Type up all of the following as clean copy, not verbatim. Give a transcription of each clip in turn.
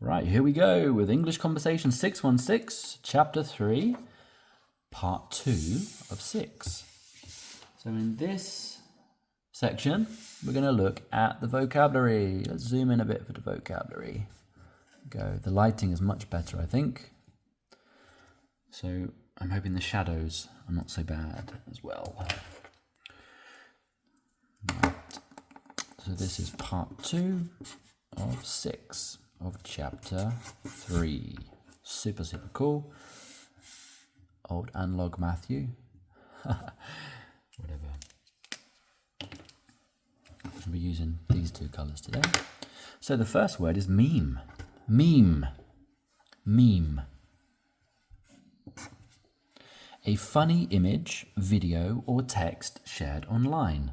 Right, here we go with English Conversation 616, Chapter 3, Part 2 of 6. So in this section, we're going to look at the vocabulary. Let's zoom in a bit for the vocabulary. Go. The lighting is much better, I think. So I'm hoping the shadows are not so bad as well. Right. So this is Part 2 of 6 of Chapter 3. Super cool. Old analog Matthew. Whatever. I'll be using these two colours today. So the first word is meme. Meme. Meme. A funny image, video, or text shared online.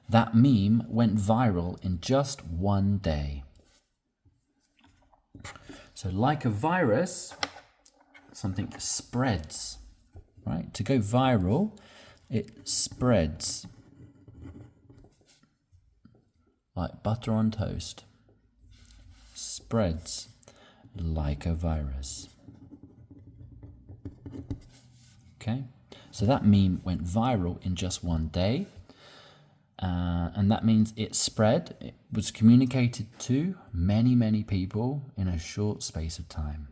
That meme went viral in just one day. So like a virus, something spreads, right? To go viral, it spreads. Like butter on toast. Spreads like a virus. Okay, so that meme went viral in just one day. And that means it spread, it was communicated to many people in a short space of time.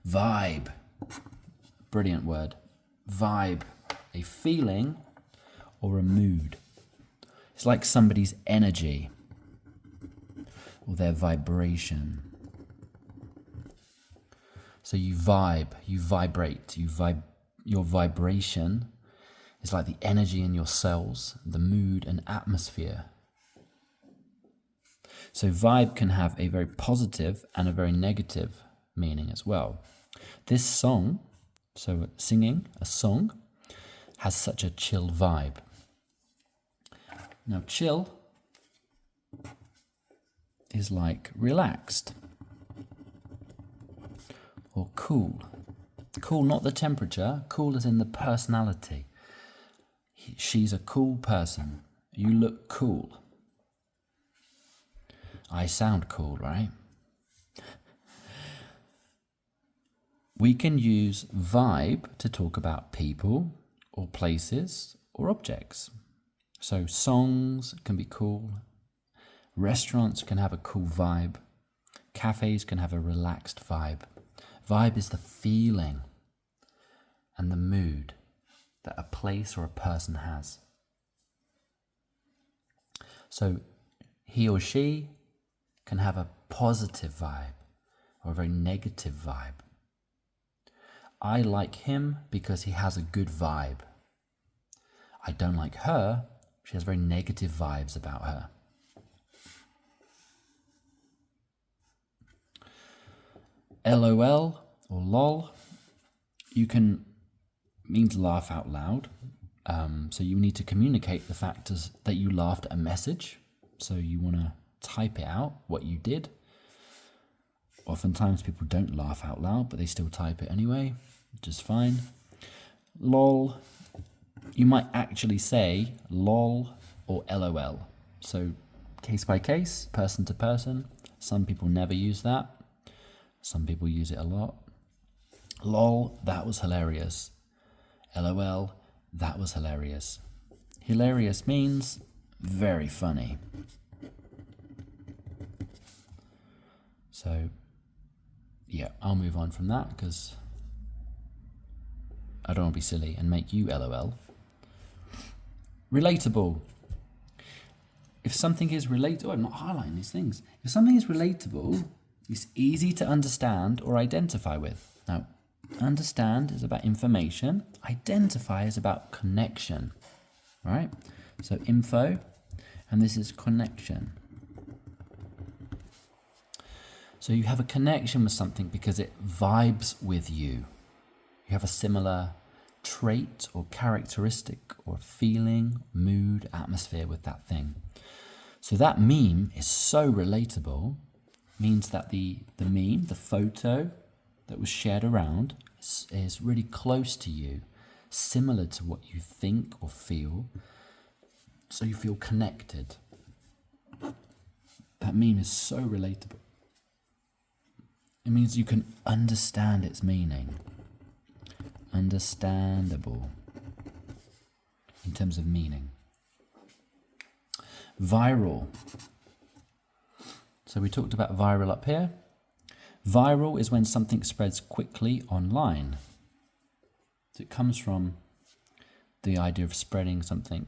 Vibe. Brilliant word. Vibe. A feeling or a mood. It's like somebody's energy or their vibration. So you vibe, you vibrate, your vibration is like the energy in your cells, the mood and atmosphere. So vibe can have a very positive and a very negative meaning as well. This song, so singing a song, has such a chill vibe. Now chill is like relaxed or cool. Cool, not the temperature, cool as in the personality. She's a cool person. You look cool. I sound cool, right? We can use vibe to talk about people or places or objects. So songs can be cool. Restaurants can have a cool vibe. Cafes can have a relaxed vibe. Vibe is the feeling and the mood that a place or a person has. So he or she can have a positive vibe or a very negative vibe. I like him because he has a good vibe. I don't like her. She has very negative vibes about her. LOL or lol, means laugh out loud. So you need to communicate the fact that you laughed at a message. So you want to type it out, what you did. Oftentimes people don't laugh out loud, but they still type it anyway, which is fine. Lol, you might actually say lol or LOL. So case by case, person to person. Some people never use that. Some people use it a lot. Lol, that was hilarious. LOL, that was hilarious. Hilarious means very funny. So, yeah, I'll move on from that because I don't want to be silly and make you LOL. Relatable. If something is relatable, I'm not highlighting these things. If something is relatable, it's easy to understand or identify with. Now, understand is about information. Identify is about connection, right? So info, and this is connection. So you have a connection with something because it vibes with you. You have a similar trait or characteristic or feeling, mood, atmosphere with that thing. So that meme is so relatable, means that the meme, the photo that was shared around is really close to you, similar to what you think or feel, so you feel connected. That meme is so relatable. It means you can understand its meaning. Understandable in terms of meaning. Viral. So we talked about viral up here. Viral is when something spreads quickly online. So it comes from the idea of spreading something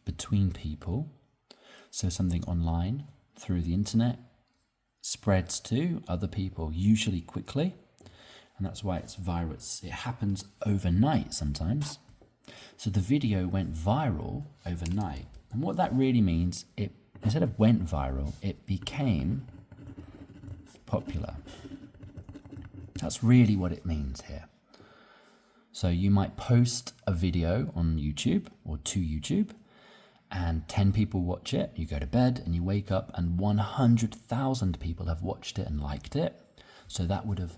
between people. So something online through the internet spreads to other people, usually quickly. And that's why it's viral. It happens overnight sometimes. So the video went viral overnight. And what that really means, it instead of went viral, it became popular. That's really what it means here. So you might post a video on YouTube or to YouTube, and 10 people watch it. You go to bed and you wake up and 100,000 people have watched it and liked it. So that would have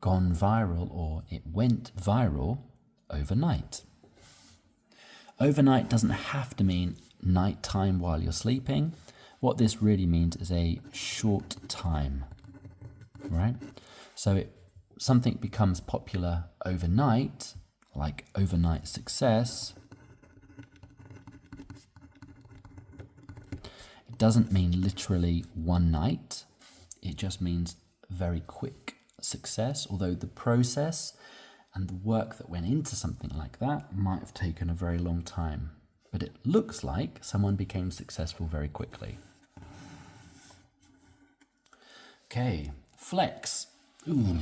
gone viral, or it went viral overnight. Overnight doesn't have to mean nighttime while you're sleeping. What this really means is a short time, right? So something becomes popular overnight, like overnight success. It doesn't mean literally one night. It just means very quick success, although the process and the work that went into something like that might have taken a very long time. But it looks like someone became successful very quickly. Okay, flex. Ooh,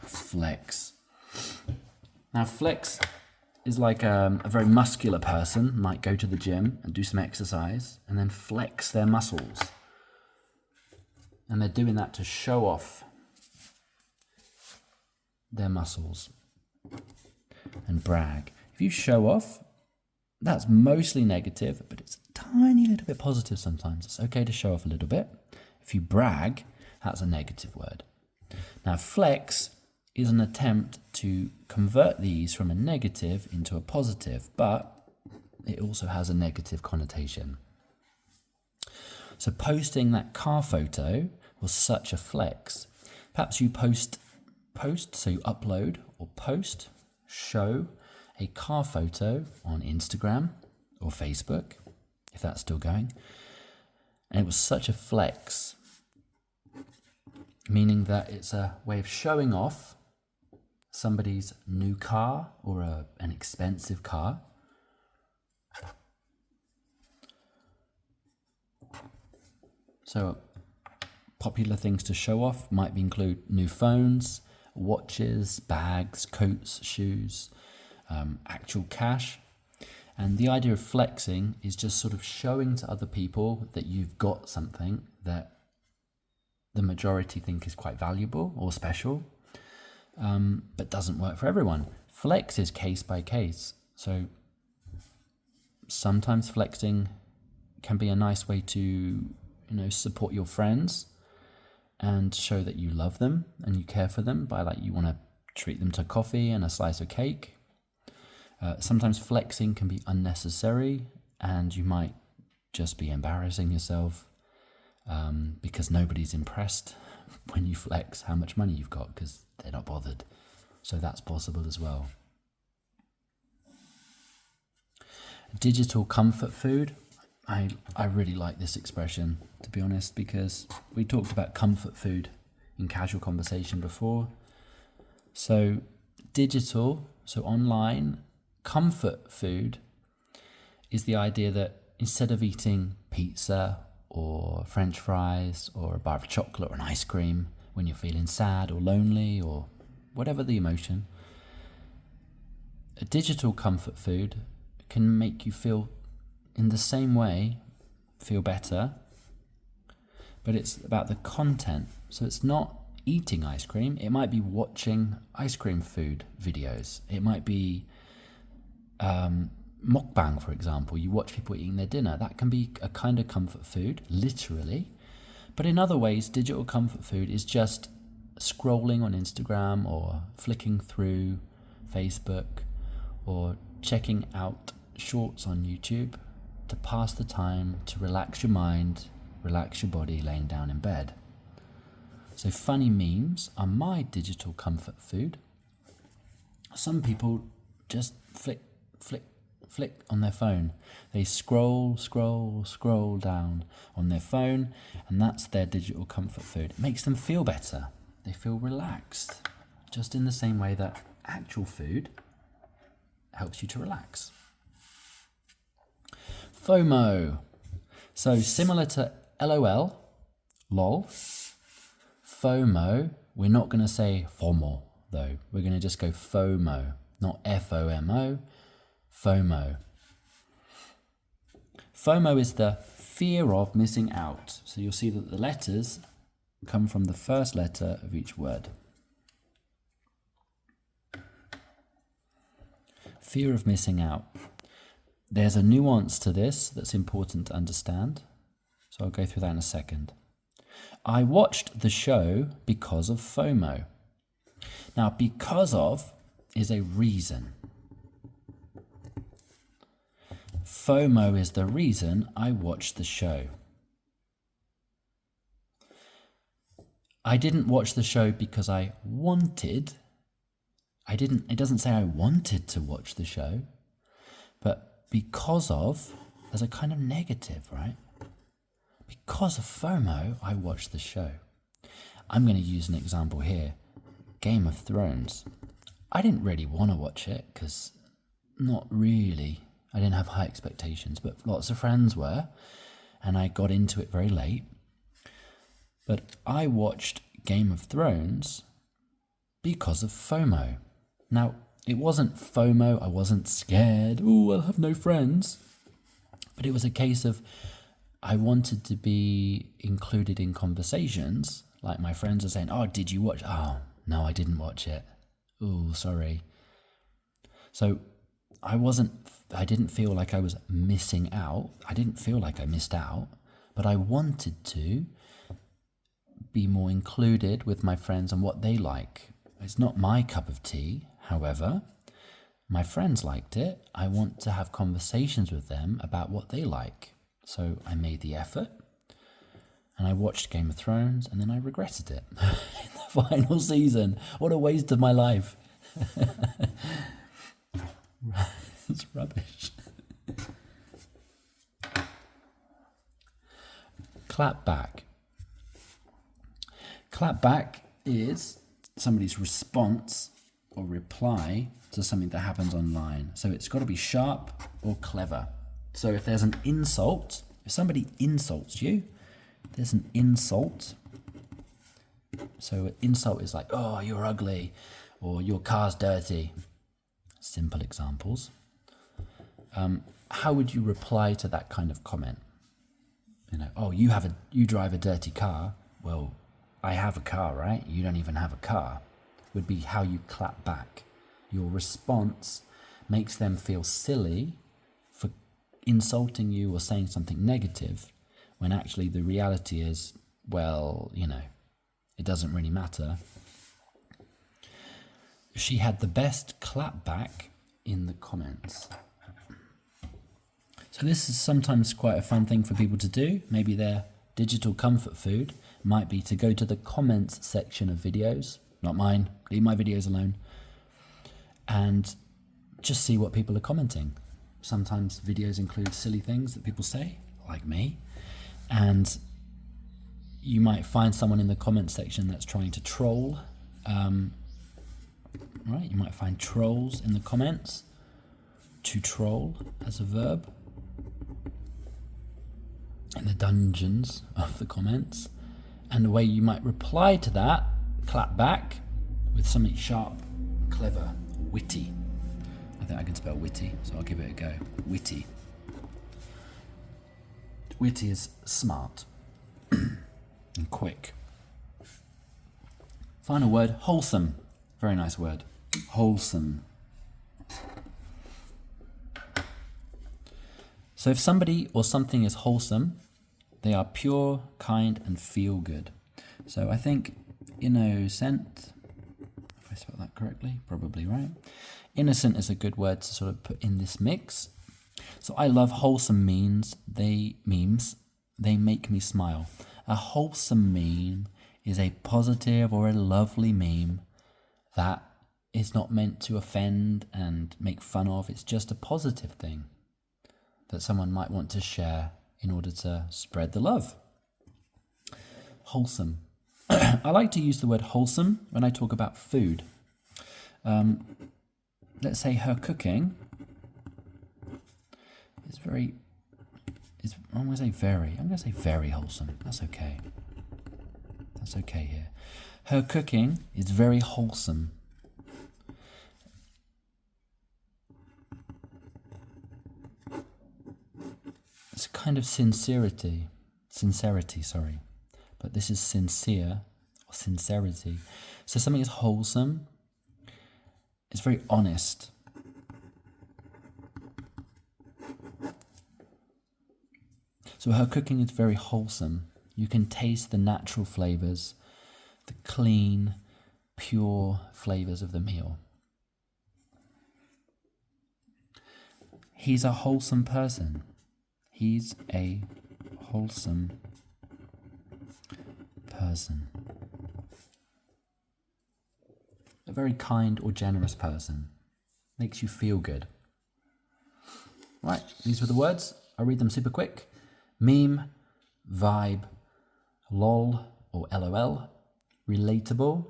flex. Now, flex is like a very muscular person might go to the gym and do some exercise and then flex their muscles. And they're doing that to show off their muscles and brag. If you show off, that's mostly negative, but it's a tiny little bit positive sometimes. It's okay to show off a little bit. If you brag, that's a negative word. Now, flex is an attempt to convert these from a negative into a positive, but it also has a negative connotation. So posting that car photo was such a flex. Perhaps you post, so you upload or post, show a car photo on Instagram or Facebook, if that's still going. And it was such a flex, meaning that it's a way of showing off somebody's new car or an expensive car. So popular things to show off might include new phones, watches, bags, coats, shoes, actual cash. And the idea of flexing is just sort of showing to other people that you've got something that the majority think is quite valuable or special, but doesn't work for everyone. Flex is case by case. So sometimes flexing can be a nice way to, support your friends and show that you love them and you care for them by you want to treat them to coffee and a slice of cake. Sometimes flexing can be unnecessary and you might just be embarrassing yourself because nobody's impressed when you flex how much money you've got because they're not bothered. So that's possible as well. Digital comfort food. I really like this expression, to be honest, because we talked about comfort food in casual conversation before. So digital, so online, comfort food is the idea that instead of eating pizza or French fries or a bar of chocolate or an ice cream when you're feeling sad or lonely or whatever the emotion, a digital comfort food can make you feel in the same way, feel better, but it's about the content. So it's not eating ice cream. It might be watching ice cream food videos. It might be mukbang, for example. You watch people eating their dinner. That can be a kind of comfort food, literally. But in other ways, digital comfort food is just scrolling on Instagram or flicking through Facebook or checking out shorts on YouTube to pass the time, to relax your mind, relax your body laying down in bed. So funny memes are my digital comfort food. Some people just flick on their phone. They scroll down on their phone, and that's their digital comfort food. It makes them feel better. They feel relaxed, just in the same way that actual food helps you to relax. FOMO. So similar to LOL, lol, FOMO, we're not going to say FOMO though. We're going to just go FOMO, not FOMO, FOMO. FOMO is the fear of missing out. So you'll see that the letters come from the first letter of each word. Fear of missing out. There's a nuance to this that's important to understand. So I'll go through that in a second. I watched the show because of FOMO. Now, because of is a reason. FOMO is the reason I watched the show. I didn't watch the show because I wanted. It doesn't say I wanted to watch the show, but because of, there's a kind of negative, right? Because of FOMO, I watched the show. I'm going to use an example here. Game of Thrones. I didn't really want to watch it because not really. I didn't have high expectations, but lots of friends were, and I got into it very late. But I watched Game of Thrones because of FOMO. Now, it wasn't FOMO, I wasn't scared, I'll have no friends. But it was a case of I wanted to be included in conversations, like my friends are saying, did you watch? Oh, no, I didn't watch it. Oh, sorry. So I didn't feel like I was missing out. I didn't feel like I missed out, but I wanted to be more included with my friends and what they like. It's not my cup of tea, however. My friends liked it. I want to have conversations with them about what they like. So I made the effort and I watched Game of Thrones and then I regretted it in the final season. What a waste of my life. It's rubbish. Clap back. Clap back is somebody's response or reply to something that happens online. So it's got to be sharp or clever. So if there's an insult, if somebody insults you, there's an insult. So an insult is like, oh, you're ugly, or your car's dirty. Simple examples. How would you reply to that kind of comment? You drive a dirty car. Well, I have a car, right? You don't even have a car. Would be how you clap back. Your response makes them feel silly for insulting you or saying something negative, when actually the reality is, it doesn't really matter. She had the best clap back in the comments. So this is sometimes quite a fun thing for people to do. Maybe their digital comfort food might be to go to the comments section of videos, not mine, leave my videos alone, and just see what people are commenting. Sometimes videos include silly things that people say, like me, and you might find someone in the comments section that's trying to troll. Right, you might find trolls in the comments. To troll as a verb. In the dungeons of the comments. And the way you might reply to that, clap back with something sharp, clever, witty. I think I can spell witty, so I'll give it a go. Witty. Witty is smart and quick. Final word, wholesome. Very nice word. Wholesome. So if somebody or something is wholesome, they are pure, kind, and feel good. So I think innocent, if I spell that correctly, probably right. Innocent is a good word to sort of put in this mix. So I love wholesome memes. they make me smile. A wholesome meme is a positive or a lovely meme that is not meant to offend and make fun of. It's just a positive thing that someone might want to share in order to spread the love. Wholesome. I like to use the word wholesome when I talk about food. Let's say her cooking is very, I'm going to say very wholesome. That's okay. That's okay here. Her cooking is very wholesome. It's a kind of sincerity, sorry. But this is sincere, or sincerity. So something is wholesome, it's very honest. So her cooking is very wholesome. You can taste the natural flavors, the clean, pure flavors of the meal. He's a wholesome person. He's a wholesome person. A very kind or generous person. Makes you feel good. Right, these were the words. I'll read them super quick. Meme, vibe, lol or LOL, relatable,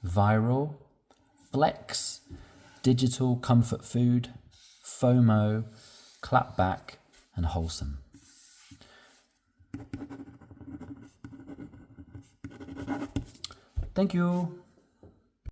viral, flex, digital comfort food, FOMO, clapback, and wholesome. Thank you.